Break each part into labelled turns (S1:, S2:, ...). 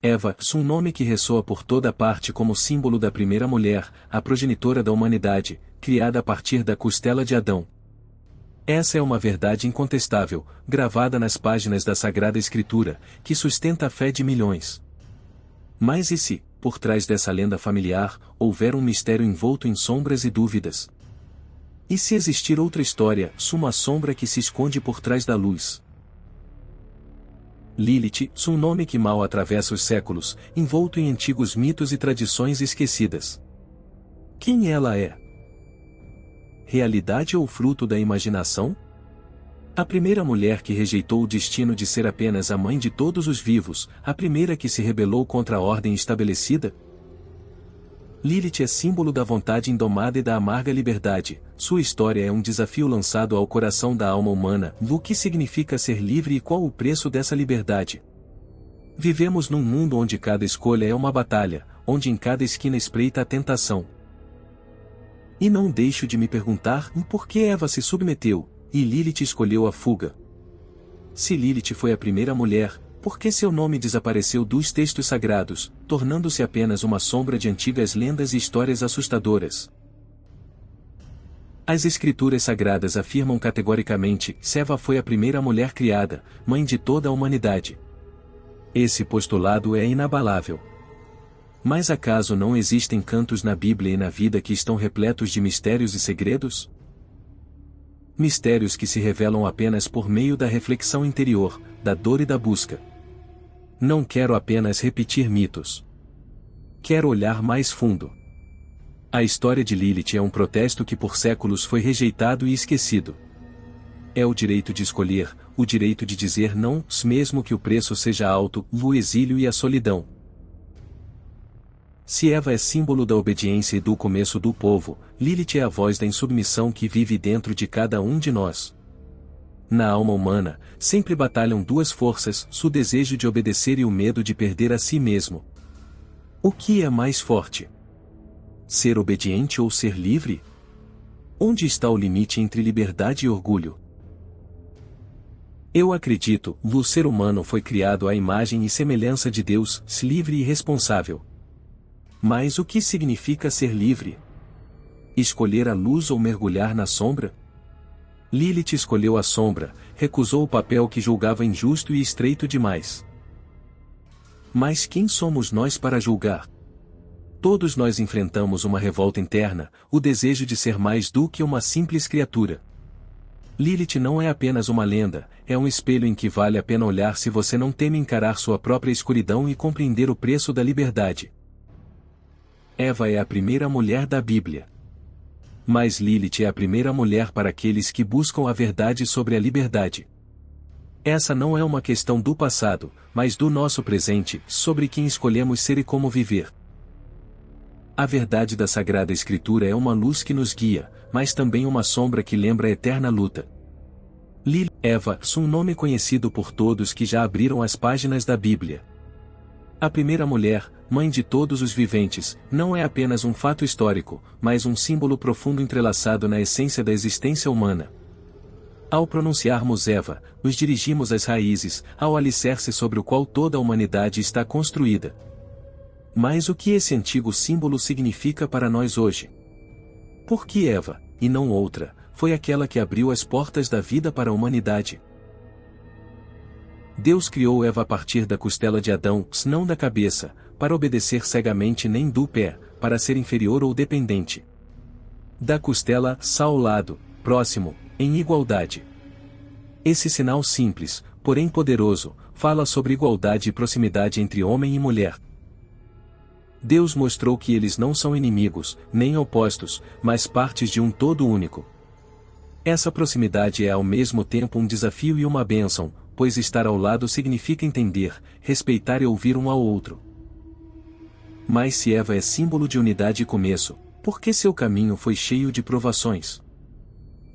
S1: Eva, um nome que ressoa por toda parte como símbolo da primeira mulher, a progenitora da humanidade, criada a partir da costela de Adão. Essa é uma verdade incontestável, gravada nas páginas da Sagrada Escritura, que sustenta a fé de milhões. Mas e se, por trás dessa lenda familiar, houver um mistério envolto em sombras e dúvidas? E se existir outra história, uma sombra que se esconde por trás da luz? Lilith, um nome que mal atravessa os séculos, envolto em antigos mitos e tradições esquecidas. Quem ela é? Realidade ou fruto da imaginação? A primeira mulher que rejeitou o destino de ser apenas a mãe de todos os vivos, a primeira que se rebelou contra a ordem estabelecida? Lilith é símbolo da vontade indomada e da amarga liberdade. Sua história é um desafio lançado ao coração da alma humana. O que significa ser livre e qual o preço dessa liberdade? Vivemos num mundo onde cada escolha é uma batalha, onde em cada esquina espreita a tentação. E não deixo de me perguntar por que Eva se submeteu, e Lilith escolheu a fuga. Se Lilith foi a primeira mulher, por que seu nome desapareceu dos textos sagrados, tornando-se apenas uma sombra de antigas lendas e histórias assustadoras? As escrituras sagradas afirmam categoricamente: Eva foi a primeira mulher criada, mãe de toda a humanidade. Esse postulado é inabalável. Mas acaso não existem cantos na Bíblia e na vida que estão repletos de mistérios e segredos? Mistérios que se revelam apenas por meio da reflexão interior, da dor e da busca. Não quero apenas repetir mitos. Quero olhar mais fundo. A história de Lilith é um protesto que por séculos foi rejeitado e esquecido. É o direito de escolher, o direito de dizer não, mesmo que o preço seja alto, o exílio e a solidão. Se Eva é símbolo da obediência e do começo do povo, Lilith é a voz da insubmissão que vive dentro de cada um de nós. Na alma humana, sempre batalham duas forças, o desejo de obedecer e o medo de perder a si mesmo. O que é mais forte? Ser obediente ou ser livre? Onde está o limite entre liberdade e orgulho? Eu acredito, o ser humano foi criado à imagem e semelhança de Deus, livre e responsável. Mas o que significa ser livre? Escolher a luz ou mergulhar na sombra? Lilith escolheu a sombra, recusou o papel que julgava injusto e estreito demais. Mas quem somos nós para julgar? Todos nós enfrentamos uma revolta interna, o desejo de ser mais do que uma simples criatura. Lilith não é apenas uma lenda, é um espelho em que vale a pena olhar se você não teme encarar sua própria escuridão e compreender o preço da liberdade. Eva é a primeira mulher da Bíblia. Mas Lilith é a primeira mulher para aqueles que buscam a verdade sobre a liberdade. Essa não é uma questão do passado, mas do nosso presente, sobre quem escolhemos ser e como viver. A verdade da Sagrada Escritura é uma luz que nos guia, mas também uma sombra que lembra a eterna luta. Lilith, Eva, um nome conhecido por todos que já abriram as páginas da Bíblia. A primeira mulher, mãe de todos os viventes, não é apenas um fato histórico, mas um símbolo profundo entrelaçado na essência da existência humana. Ao pronunciarmos Eva, nos dirigimos às raízes, ao alicerce sobre o qual toda a humanidade está construída. Mas o que esse antigo símbolo significa para nós hoje? Por que Eva, e não outra, foi aquela que abriu as portas da vida para a humanidade? Deus criou Eva a partir da costela de Adão, não da cabeça, para obedecer cegamente nem do pé, para ser inferior ou dependente. Da costela, ao lado, próximo, em igualdade. Esse sinal simples, porém poderoso, fala sobre igualdade e proximidade entre homem e mulher. Deus mostrou que eles não são inimigos, nem opostos, mas partes de um todo único. Essa proximidade é ao mesmo tempo um desafio e uma bênção, pois estar ao lado significa entender, respeitar e ouvir um ao outro. Mas se Eva é símbolo de unidade e começo, por que seu caminho foi cheio de provações?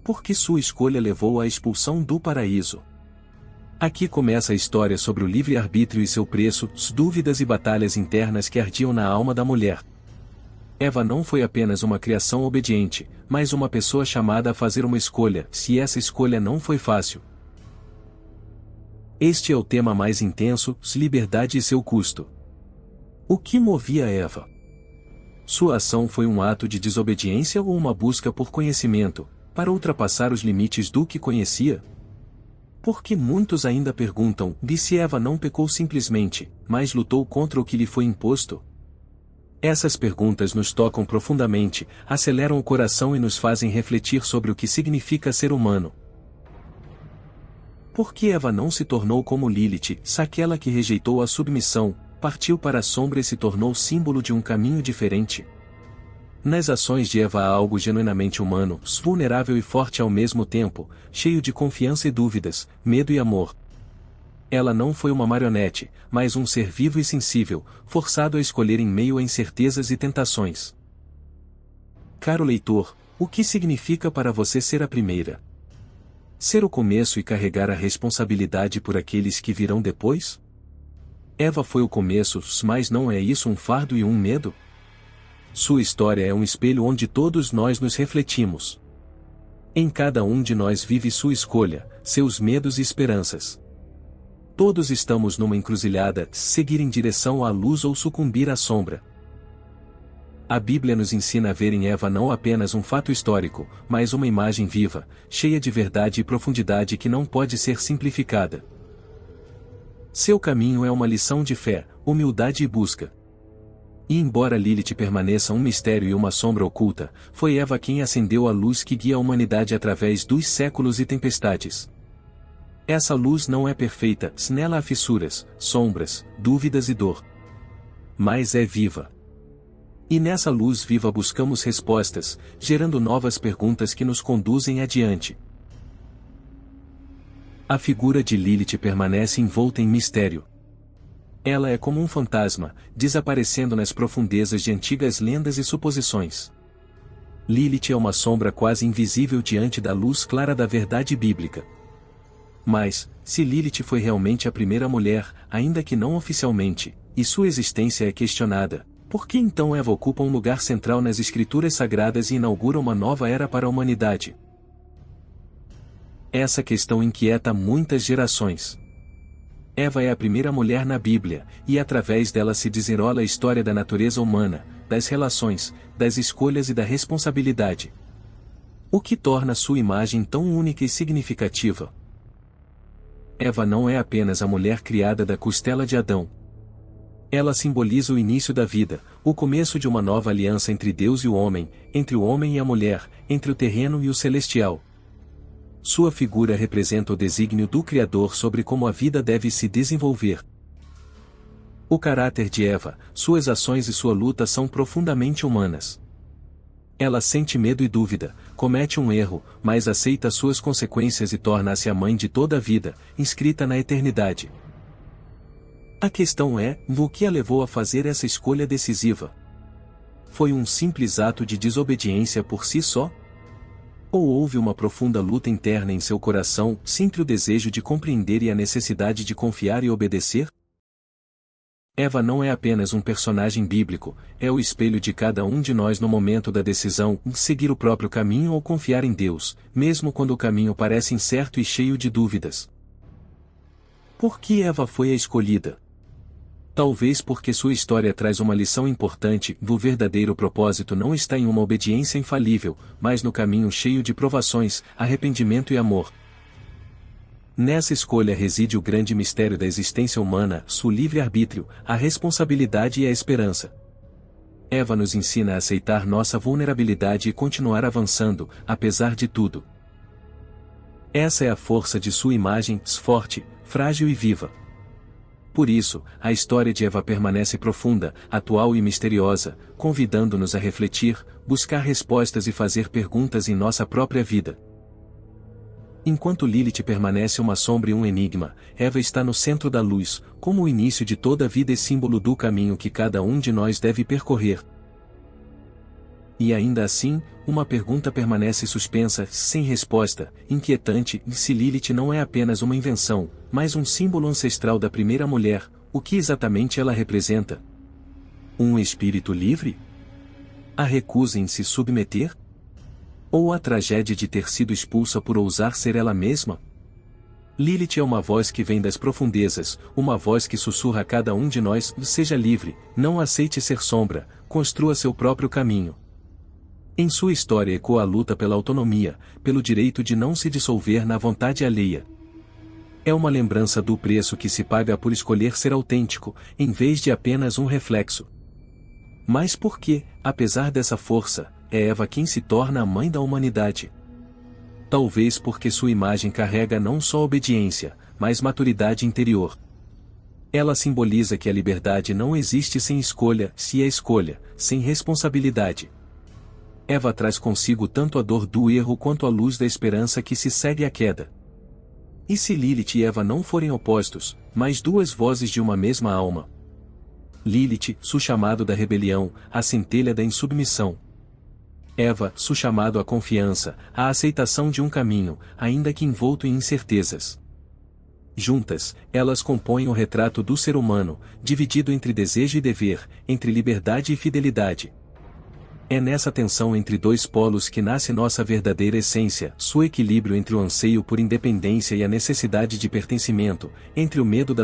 S1: Por que sua escolha levou à expulsão do paraíso? Aqui começa a história sobre o livre-arbítrio e seu preço, dúvidas e batalhas internas que ardiam na alma da mulher. Eva não foi apenas uma criação obediente, mas uma pessoa chamada a fazer uma escolha, se essa escolha não foi fácil. Este é o tema mais intenso, liberdade e seu custo. O que movia Eva? Sua ação foi um ato de desobediência ou uma busca por conhecimento, para ultrapassar os limites do que conhecia? Porque muitos ainda perguntam, se Eva não pecou simplesmente, mas lutou contra o que lhe foi imposto? Essas perguntas nos tocam profundamente, aceleram o coração e nos fazem refletir sobre o que significa ser humano. Por que Eva não se tornou como Lilith, aquela que rejeitou a submissão, partiu para a sombra e se tornou símbolo de um caminho diferente? Nas ações de Eva há algo genuinamente humano, vulnerável e forte ao mesmo tempo, cheio de confiança e dúvidas, medo e amor. Ela não foi uma marionete, mas um ser vivo e sensível, forçado a escolher em meio a incertezas e tentações. Caro leitor, o que significa para você ser a primeira? Ser o começo e carregar a responsabilidade por aqueles que virão depois? Eva foi o começo, mas não é isso um fardo e um medo? Sua história é um espelho onde todos nós nos refletimos. Em cada um de nós vive sua escolha, seus medos e esperanças. Todos estamos numa encruzilhada, seguir em direção à luz ou sucumbir à sombra. A Bíblia nos ensina a ver em Eva não apenas um fato histórico, mas uma imagem viva, cheia de verdade e profundidade que não pode ser simplificada. Seu caminho é uma lição de fé, humildade e busca. E embora Lilith permaneça um mistério e uma sombra oculta, foi Eva quem acendeu a luz que guia a humanidade através dos séculos e tempestades. Essa luz não é perfeita, nela há fissuras, sombras, dúvidas e dor. Mas é viva. E nessa luz viva buscamos respostas, gerando novas perguntas que nos conduzem adiante. A figura de Lilith permanece envolta em mistério. Ela é como um fantasma, desaparecendo nas profundezas de antigas lendas e suposições. Lilith é uma sombra quase invisível diante da luz clara da verdade bíblica. Mas, se Lilith foi realmente a primeira mulher, ainda que não oficialmente, e sua existência é questionada, por que então Eva ocupa um lugar central nas escrituras sagradas e inaugura uma nova era para a humanidade? Essa questão inquieta muitas gerações. Eva é a primeira mulher na Bíblia, e através dela se desenrola a história da natureza humana, das relações, das escolhas e da responsabilidade. O que torna sua imagem tão única e significativa? Eva não é apenas a mulher criada da costela de Adão. Ela simboliza o início da vida, o começo de uma nova aliança entre Deus e o homem, entre o homem e a mulher, entre o terreno e o celestial. Sua figura representa o desígnio do Criador sobre como a vida deve se desenvolver. O caráter de Eva, suas ações e sua luta são profundamente humanas. Ela sente medo e dúvida, comete um erro, mas aceita suas consequências e torna-se a mãe de toda a vida, inscrita na eternidade. A questão é, o que a levou a fazer essa escolha decisiva? Foi um simples ato de desobediência por si só? Ou houve uma profunda luta interna em seu coração, sempre o desejo de compreender e a necessidade de confiar e obedecer? Eva não é apenas um personagem bíblico, é o espelho de cada um de nós no momento da decisão em seguir o próprio caminho ou confiar em Deus, mesmo quando o caminho parece incerto e cheio de dúvidas. Por que Eva foi a escolhida? Talvez porque sua história traz uma lição importante, o verdadeiro propósito não está em uma obediência infalível, mas no caminho cheio de provações, arrependimento e amor. Nessa escolha reside o grande mistério da existência humana, o livre-arbítrio, a responsabilidade e a esperança. Eva nos ensina a aceitar nossa vulnerabilidade e continuar avançando, apesar de tudo. Essa é a força de sua imagem, forte, frágil e viva. Por isso, a história de Eva permanece profunda, atual e misteriosa, convidando-nos a refletir, buscar respostas e fazer perguntas em nossa própria vida. Enquanto Lilith permanece uma sombra e um enigma, Eva está no centro da luz, como o início de toda a vida e símbolo do caminho que cada um de nós deve percorrer. E ainda assim, uma pergunta permanece suspensa, sem resposta, inquietante, se Lilith não é apenas uma invenção, mas um símbolo ancestral da primeira mulher, o que exatamente ela representa? Um espírito livre? A recusa em se submeter? Ou a tragédia de ter sido expulsa por ousar ser ela mesma? Lilith é uma voz que vem das profundezas, uma voz que sussurra a cada um de nós: seja livre, não aceite ser sombra, construa seu próprio caminho. Em sua história ecoa a luta pela autonomia, pelo direito de não se dissolver na vontade alheia. É uma lembrança do preço que se paga por escolher ser autêntico, em vez de apenas um reflexo. Mas por que, apesar dessa força, é Eva quem se torna a mãe da humanidade? Talvez porque sua imagem carrega não só obediência, mas maturidade interior. Ela simboliza que a liberdade não existe sem escolha, se é escolha, sem responsabilidade. Eva traz consigo tanto a dor do erro quanto a luz da esperança que se segue à queda. E se Lilith e Eva não forem opostos, mas duas vozes de uma mesma alma? Lilith, su chamado da rebelião, a centelha da insubmissão. Eva, su chamado à confiança, à aceitação de um caminho, ainda que envolto em incertezas. Juntas, elas compõem o retrato do ser humano, dividido entre desejo e dever, entre liberdade e fidelidade. É nessa tensão entre dois polos que nasce nossa verdadeira essência, seu equilíbrio entre o anseio por independência e a necessidade de pertencimento, entre o medo da